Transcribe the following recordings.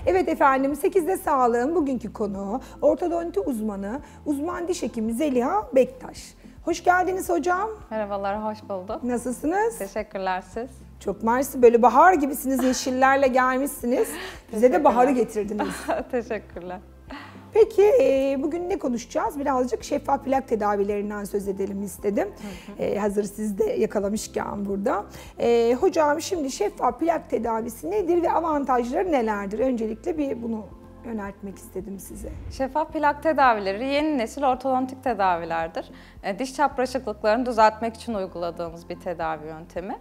Evet efendim, 8'de Sağlığın bugünkü konuğu ortodonti uzmanı, uzman diş hekimi Zeliha Bektaş. Hoş geldiniz hocam. Merhabalar, hoş bulduk. Nasılsınız? Teşekkürler siz. Çok mersi, böyle bahar gibisiniz, yeşillerle gelmişsiniz. Bize de baharı getirdiniz. Teşekkürler. Peki bugün ne konuşacağız? Birazcık şeffaf plak tedavilerinden söz edelim istedim. Hazır siz de yakalamışken burada. Hocam şimdi şeffaf plak tedavisi nedir ve avantajları nelerdir? Öncelikle bir bunu yöneltmek istedim size. Şeffaf plak tedavileri yeni nesil ortodontik tedavilerdir. Diş çapraşıklıklarını düzeltmek için uyguladığımız bir tedavi yöntemi.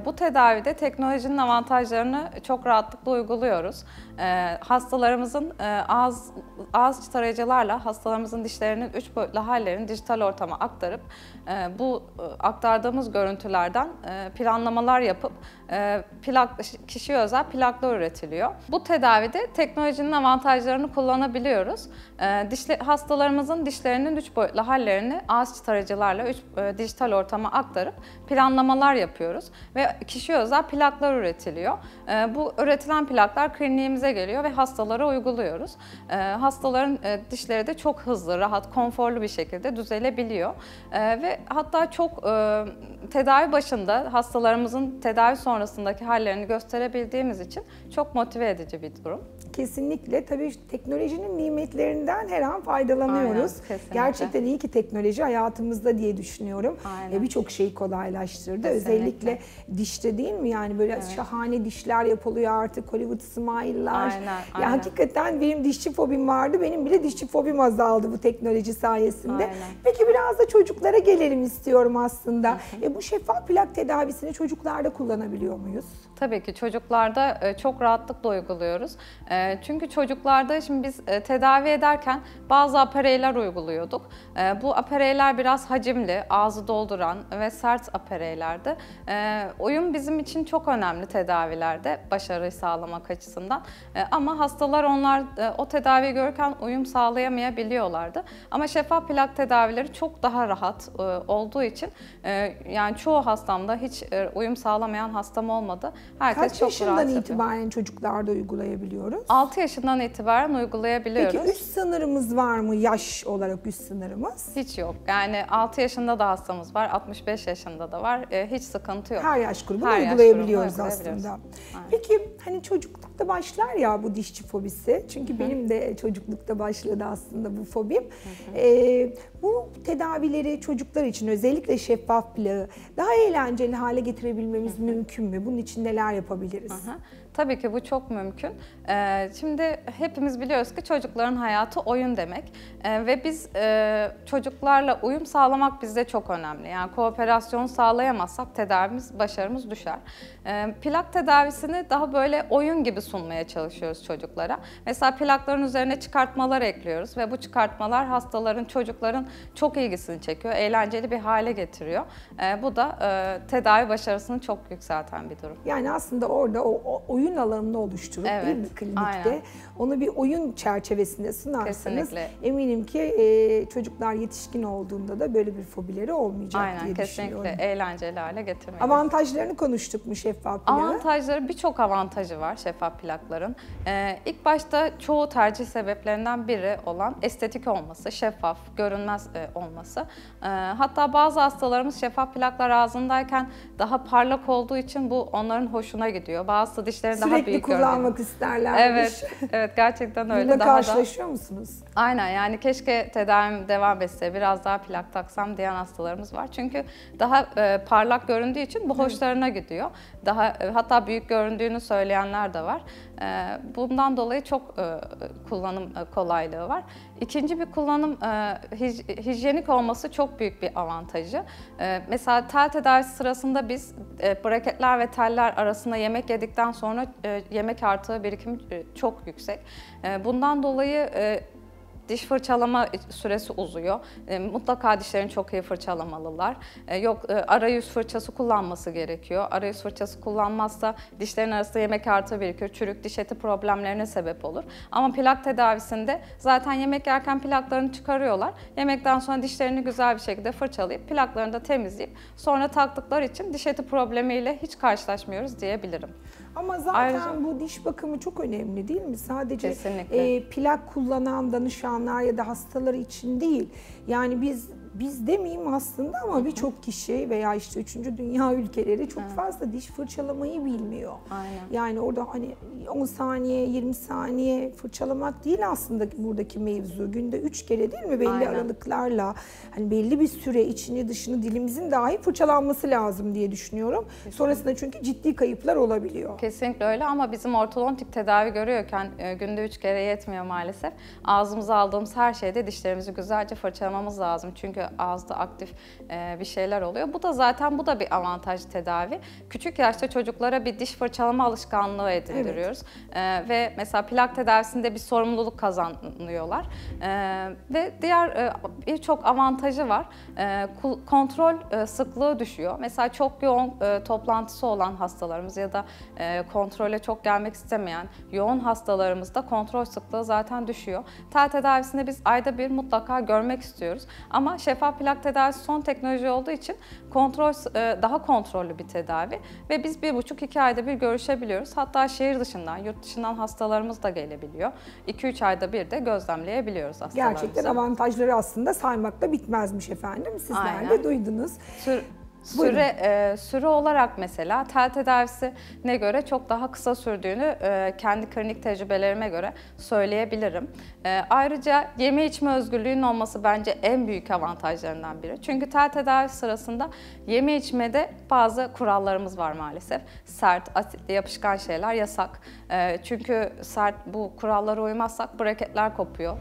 Bu tedavide teknolojinin avantajlarını çok rahatlıkla uyguluyoruz. Hastalarımızın ağız tarayıcılarla hastalarımızın dişlerinin 3 boyutlu hallerini dijital ortama aktarıp bu aktardığımız görüntülerden planlamalar yapıp kişiye özel plaklar üretiliyor. Bu tedavide teknolojinin avantajlarını kullanabiliyoruz. Hastalarımızın dişlerinin 3 boyutlu hallerini ağız tarayıcılarla dijital ortama aktarıp planlamalar yapıyoruz ve kişiye özel plaklar üretiliyor. Bu üretilen plaklar kliniğimize geliyor ve hastalara uyguluyoruz. Hastaların dişleri de çok hızlı, rahat, konforlu bir şekilde düzelebiliyor. Ve hatta çok tedavi başında hastalarımızın tedavi sonrasındaki hallerini gösterebildiğimiz için çok motive edici bir durum. Kesinlikle. Tabii teknolojinin nimetlerinden her an faydalanıyoruz. Aynen, gerçekten iyi ki teknoloji hayatımızda diye düşünüyorum. Birçok şeyi kolaylaştırdı. Kesinlikle. Özellikle dişte değil mi? Yani böyle şahane dişler yapılıyor artık. Hollywood smile'lar. Ya hakikaten benim dişçi fobim vardı. Benim bile dişçi fobim azaldı bu teknoloji sayesinde. Peki biraz da çocuklara gelelim istiyorum aslında. Bu şeffaf plak tedavisini çocuklarda kullanabiliyor muyuz? Tabii ki çocuklarda çok rahatlıkla uyguluyoruz. Çünkü çocuklarda şimdi biz tedavi ederken bazı apareyler uyguluyorduk. Bu apareyler biraz hacimli, ağzı dolduran ve sert apareylerdi. Uyum bizim için çok önemli tedavilerde başarıyı sağlamak açısından. Ama hastalar o tedaviyi görürken uyum sağlayamayabiliyorlardı. Ama şeffaf plak tedavileri çok daha rahat olduğu için yani çoğu hastamda hiç uyum sağlamayan hastam olmadı. Herkes Kaç çok yaşından rahat itibaren çocuklarda uygulayabiliyoruz? 6 yaşından itibaren uygulayabiliyoruz. Peki üst sınırımız var mı? Yaş olarak üst sınırımız? Hiç yok. Yani 6 yaşında da hastamız var, 65 yaşında da var. Hiç sıkıntı yok. Her yaş grubunu Her yaş uygulayabiliyoruz grubunu aslında. Aynen. Peki hani çocuklukta başlar ya bu dişçi fobisi. Çünkü benim de çocuklukta başladı aslında bu fobim. Bu tedavileri çocuklar için özellikle şeffaf plağı daha eğlenceli hale getirebilmemiz mümkün mü? Bunun için neler yapabiliriz? Tabii ki bu çok mümkün. Şimdi hepimiz biliyoruz ki çocukların hayatı oyun demek. Ve biz çocuklarla uyum sağlamak bizde çok önemli. Yani kooperasyonu sağlayamazsak başarımız düşer. Plak tedavisini daha böyle oyun gibi sunmaya çalışıyoruz çocuklara. Mesela plakların üzerine çıkartmalar ekliyoruz ve bu çıkartmalar çocukların çok ilgisini çekiyor, eğlenceli bir hale getiriyor. Bu da tedavi başarısını çok yükselten bir durum. Yani aslında orada o oyun alanını oluşturup değil mi klinikte onu bir oyun çerçevesinde sunarsanız eminim ki çocuklar yetişkin olduğunda da böyle bir fobileri olmayacak diye düşünüyorum. Kesinlikle eğlenceli hale getirmeliyiz. Avantajlarını konuştuk mu şeffaf plakın? Avantajları, birçok avantajı var şeffaf plakların. İlk başta çoğu tercih sebeplerinden biri olan estetik olması, şeffaf, görünmez olması. Hatta bazı hastalarımız şeffaf plaklar ağzındayken daha parlak olduğu için bu onların hoşuna gidiyor. Bazı dişlerin daha büyük Sürekli kullanmak isterlermiş. Evet gerçekten öyle. Bununla karşılaşıyor musunuz? Aynen, yani keşke tedavim devam etse, biraz daha plak taksam diyen hastalarımız var. Çünkü daha parlak göründüğü için bu hoşlarına gidiyor. Hatta büyük göründüğünü söyleyenler de var. Bundan dolayı çok kullanım kolaylığı var. İkinci bir kullanım, hijyenik olması çok büyük bir avantajı. Mesela tel tedavisi sırasında biz braketler ve teller arasında yemek yedikten sonra yemek artığı birikimi çok yüksek. Bundan dolayı diş fırçalama süresi uzuyor. Mutlaka dişlerini çok iyi fırçalamalılar. Arayüz fırçası kullanması gerekiyor. Arayüz fırçası kullanmazsa dişlerin arasında yemek artığı birikiyor. Çürük diş eti problemlerine sebep olur. Ama plak tedavisinde zaten yemek yerken plaklarını çıkarıyorlar. Yemekten sonra dişlerini güzel bir şekilde fırçalayıp plaklarını da temizleyip sonra taktıkları için diş eti problemiyle hiç karşılaşmıyoruz diyebilirim. Ama zaten bu diş bakımı çok önemli değil mi? Sadece plak kullanan danışanlar ya da hastaları için değil. Yani biz demeyeyim aslında ama birçok kişi veya işte 3. dünya ülkeleri çok fazla diş fırçalamayı bilmiyor. Aynen. Yani orada hani 10 saniye, 20 saniye fırçalamak değil aslında buradaki mevzu. Günde 3 kere değil mi belli aralıklarla hani belli bir süre içini dışını dilimizin dahi fırçalanması lazım diye düşünüyorum. Kesinlikle. Sonrasında çünkü ciddi kayıplar olabiliyor. Kesinlikle öyle ama bizim ortodontik tedavi görüyorken günde 3 kere yetmiyor maalesef. Ağzımıza aldığımız her şeyde dişlerimizi güzelce fırçalamamız lazım. Çünkü ağızda aktif bir şeyler oluyor. Bu da bir avantajlı tedavi. Küçük yaşta çocuklara bir diş fırçalama alışkanlığı edindiriyoruz. Ve mesela plak tedavisinde bir sorumluluk kazanıyorlar. Ve diğer birçok avantajı var. Kontrol sıklığı düşüyor. Mesela çok yoğun toplantısı olan hastalarımız ya da kontrole çok gelmek istemeyen yoğun hastalarımızda kontrol sıklığı zaten düşüyor. Tel tedavisinde biz ayda bir mutlaka görmek istiyoruz. Ama şeffaf plak tedavisi son teknoloji olduğu için daha kontrollü bir tedavi ve biz 1,5-2 ayda bir görüşebiliyoruz. Hatta şehir dışından, yurt dışından hastalarımız da gelebiliyor. 2-3 ayda bir de gözlemleyebiliyoruz hastalarımızı. Gerçekten avantajları aslında saymakla bitmezmiş efendim. Sizler de duydunuz. Süre olarak mesela tel tedavisine göre çok daha kısa sürdüğünü kendi klinik tecrübelerime göre söyleyebilirim. Ayrıca yeme içme özgürlüğünün olması bence en büyük avantajlarından biri. Çünkü tel tedavi sırasında yeme içmede bazı kurallarımız var maalesef. Sert, asitli, yapışkan şeyler yasak. Çünkü bu kurallara uymazsak braketler kopuyor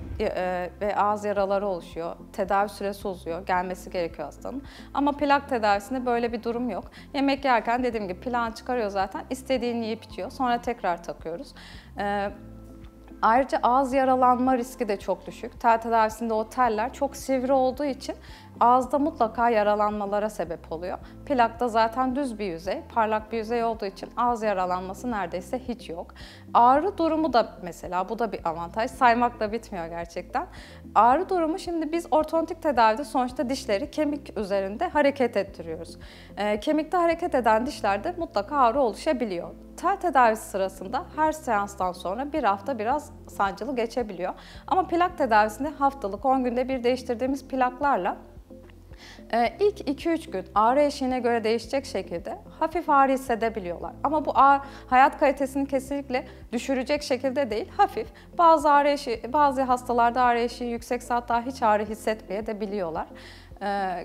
ve ağız yaraları oluşuyor. Tedavi süresi uzuyor, gelmesi gerekiyor hastanın. Ama plak tedavisi böyle bir durum yok. Yemek yerken dediğim gibi plağını çıkarıyor zaten. İstediğini yiyip içiyor. Sonra tekrar takıyoruz. Ayrıca ağız yaralanma riski de çok düşük. Tel tedavisinde o teller çok sivri olduğu için ağızda mutlaka yaralanmalara sebep oluyor. Plakta zaten düz bir yüzey, parlak bir yüzey olduğu için ağız yaralanması neredeyse hiç yok. Ağrı durumu da mesela, bu da bir avantaj. Saymakla bitmiyor gerçekten. Ağrı durumu, şimdi biz ortodontik tedavide sonuçta dişleri kemik üzerinde hareket ettiriyoruz. Kemikte hareket eden dişlerde mutlaka ağrı oluşabiliyor. Tel tedavisi sırasında her seanstan sonra bir hafta biraz sancılı geçebiliyor. Ama plak tedavisinde haftalık 10 günde bir değiştirdiğimiz plaklarla ilk 2-3 gün ağrı eşiğine göre değişecek şekilde hafif ağrı hissedebiliyorlar. Ama bu hayat kalitesini kesinlikle düşürecek şekilde değil, hafif. Bazı hastalarda ağrı eşiği yüksekse hatta hiç ağrı hissetmeyebiliyorlar.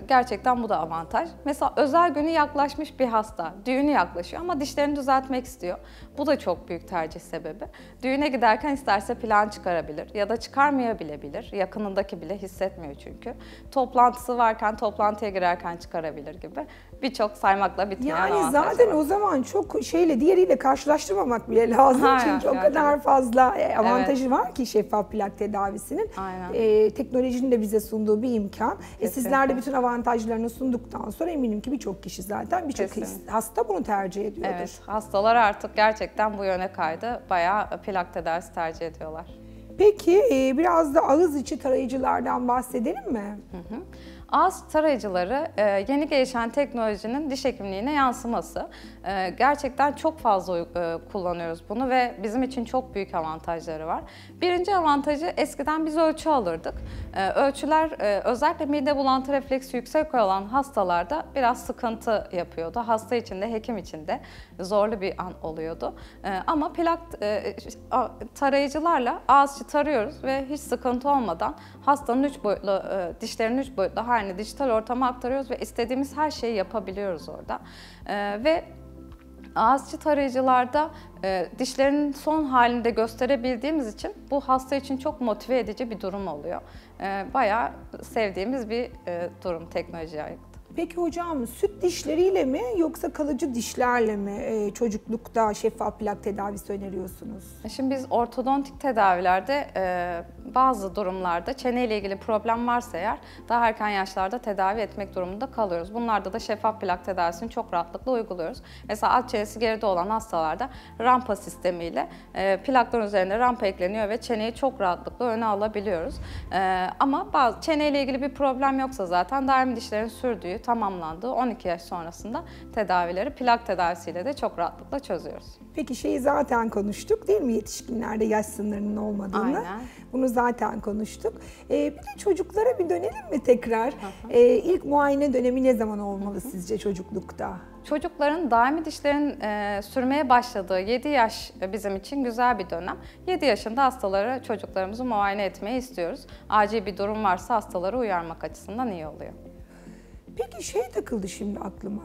Gerçekten bu da avantaj. Mesela özel günü yaklaşmış bir hasta, düğünü yaklaşıyor ama dişlerini düzeltmek istiyor. Bu da çok büyük tercih sebebi. Düğüne giderken isterse plan çıkarabilir ya da çıkarmayabilebilir. Yakınındaki bile hissetmiyor çünkü. Toplantısı varken, toplantıya girerken çıkarabilir gibi. Birçok saymakla bitmeyen avantajlar. Yani zaten o zaman çok diğeriyle karşılaştırmamak bile lazım. Çünkü o kadar fazla avantajı var ki şeffaf plak tedavisinin. Teknolojinin de bize sunduğu bir imkan. Sizler de bütün avantajlarını sunduktan sonra eminim ki birçok kişi zaten, birçok hasta bunu tercih ediyordur. Evet, hastalar artık gerçekten bu yöne kaydı. Bayağı plak tedavisi tercih ediyorlar. Peki biraz da ağız içi tarayıcılardan bahsedelim mi? Ağız tarayıcıları yeni gelişen teknolojinin diş hekimliğine yansıması. Gerçekten çok fazla kullanıyoruz bunu ve bizim için çok büyük avantajları var. Birinci avantajı, eskiden biz ölçü alırdık. Ölçüler özellikle mide bulantı refleksi yüksek olan hastalarda biraz sıkıntı yapıyordu. Hasta için de hekim için de zorlu bir an oluyordu. Ama plak tarayıcılarla ağız içi tarıyoruz ve hiç sıkıntı olmadan hastanın 3 boyutlu, dişlerin 3 boyutlu halini dijital ortama aktarıyoruz ve istediğimiz her şeyi yapabiliyoruz orada. Ve ağız içi tarayıcılarda dişlerin son halini de gösterebildiğimiz için bu hasta için çok motive edici bir durum oluyor. Bayağı sevdiğimiz bir durum teknolojiye ait. Peki hocam, süt dişleriyle mi yoksa kalıcı dişlerle mi çocuklukta şeffaf plak tedavisi öneriyorsunuz? Şimdi biz ortodontik tedavilerde bazı durumlarda çeneyle ilgili problem varsa eğer daha erken yaşlarda tedavi etmek durumunda kalıyoruz. Bunlarda da şeffaf plak tedavisini çok rahatlıkla uyguluyoruz. Mesela alt çenesi geride olan hastalarda rampa sistemiyle plakların üzerine rampa ekleniyor ve çeneyi çok rahatlıkla öne alabiliyoruz. Ama çeneyle ilgili bir problem yoksa zaten daimi dişlerin sürdüğü, tamamlandığı 12 yaş sonrasında tedavileri plak tedavisiyle de çok rahatlıkla çözüyoruz. Peki şeyi zaten konuştuk değil mi? Yetişkinlerde yaş sınırının olmadığını. Aynen. Bunu zaten konuştuk. Bir de çocuklara bir dönelim mi tekrar? İlk muayene dönemi ne zaman olmalı sizce çocuklukta? Çocukların daimi dişlerin sürmeye başladığı 7 yaş bizim için güzel bir dönem. 7 yaşında hastaları, çocuklarımızı muayene etmeyi istiyoruz. Acil bir durum varsa hastaları uyarmak açısından iyi oluyor. Peki şey takıldı şimdi aklıma,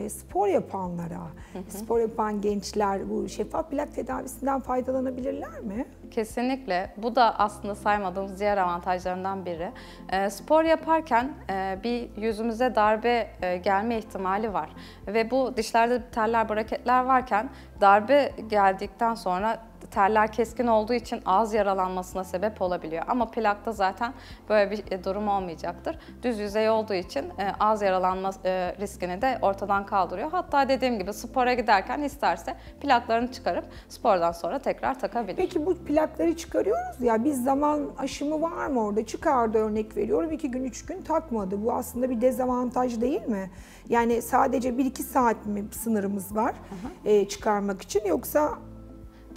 spor yapanlara, spor yapan gençler bu şeffaf plak tedavisinden faydalanabilirler mi? Kesinlikle. Bu da aslında saymadığımız diğer avantajlarından biri. Spor yaparken bir yüzümüze darbe gelme ihtimali var. Ve bu dişlerde teller, braketler varken darbe geldikten sonra teller keskin olduğu için ağız yaralanmasına sebep olabiliyor. Ama plakta zaten böyle bir durum olmayacaktır. Düz yüzey olduğu için ağız yaralanma riskini de ortadan kaldırıyor. Hatta dediğim gibi spora giderken isterse plaklarını çıkarıp spordan sonra tekrar takabilir. Peki bu plakları çıkarıyoruz ya, biz zaman aşımı var mı orada? Çıkardı, örnek veriyorum, 2 gün 3 gün takmadı. Bu aslında bir dezavantaj değil mi? Yani sadece 1-2 saat mi sınırımız var çıkarmak için, yoksa?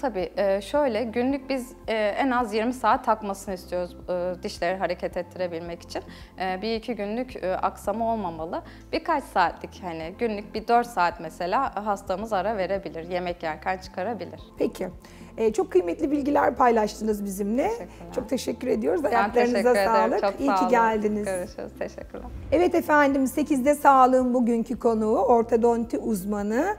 Tabii şöyle, günlük biz en az 20 saat takmasını istiyoruz dişleri hareket ettirebilmek için. 1-2 günlük aksama olmamalı. Birkaç saatlik, hani günlük bir 4 saat mesela hastamız ara verebilir, yemek yerken çıkarabilir. Peki. Çok kıymetli bilgiler paylaştınız bizimle. Çok teşekkür ediyoruz. Ayaklarınıza sağlık. Çok İyi sağ ki olun. geldiniz. Görüşürüz. Teşekkürler. Evet efendim, 8'de Sağlığın bugünkü konuğu ortodonti uzmanı,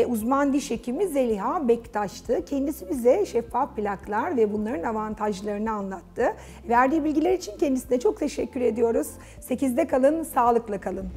uzman diş hekimi Zeliha Bektaş'tı. Kendisi bize şeffaf plaklar ve bunların avantajlarını anlattı. Verdiği bilgiler için kendisine çok teşekkür ediyoruz. 8'de kalın, sağlıkla kalın.